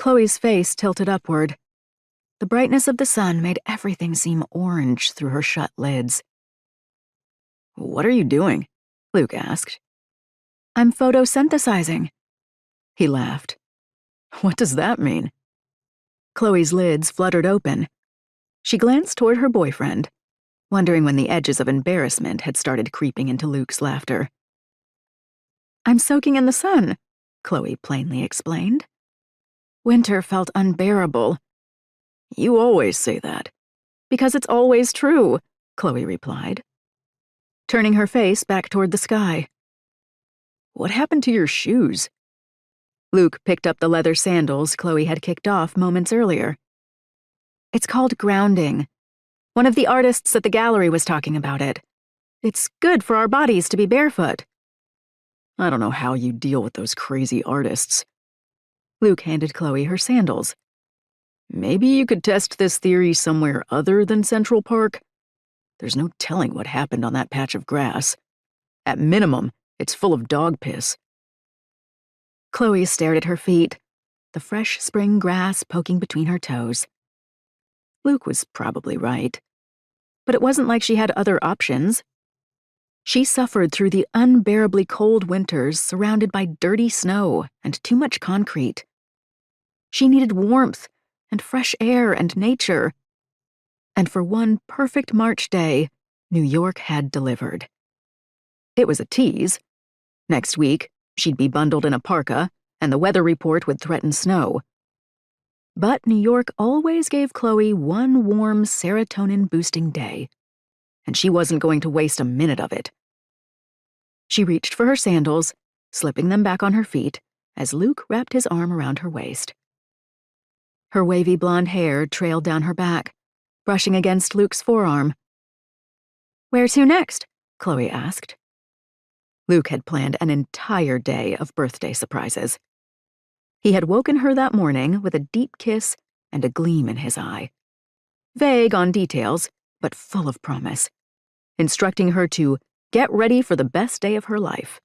Chloe's face tilted upward. The brightness of the sun made everything seem orange through her shut lids. "What are you doing?" Luke asked. "I'm photosynthesizing." He laughed. "What does that mean?" Chloe's lids fluttered open. She glanced toward her boyfriend, wondering when the edges of embarrassment had started creeping into Luke's laughter. "I'm soaking in the sun," Chloe plainly explained. Winter felt unbearable. "You always say that." "Because it's always true," Chloe replied, turning her face back toward the sky. "What happened to your shoes?" Luke picked up the leather sandals Chloe had kicked off moments earlier. "It's called grounding. One of the artists at the gallery was talking about it. It's good for our bodies to be barefoot." "I don't know how you deal with those crazy artists." Luke handed Chloe her sandals. "Maybe you could test this theory somewhere other than Central Park. There's no telling what happened on that patch of grass. At minimum, it's full of dog piss." Chloe stared at her feet, the fresh spring grass poking between her toes. Luke was probably right. But it wasn't like she had other options. She suffered through the unbearably cold winters surrounded by dirty snow and too much concrete. She needed warmth and fresh air and nature. And for one perfect March day, New York had delivered. It was a tease. Next week, she'd be bundled in a parka, and the weather report would threaten snow. But New York always gave Chloe one warm serotonin-boosting day, and she wasn't going to waste a minute of it. She reached for her sandals, slipping them back on her feet, as Luke wrapped his arm around her waist. Her wavy blonde hair trailed down her back, brushing against Luke's forearm. "Where to next?" Chloe asked. Luke had planned an entire day of birthday surprises. He had woken her that morning with a deep kiss and a gleam in his eye. Vague on details, but full of promise, instructing her to get ready for the best day of her life.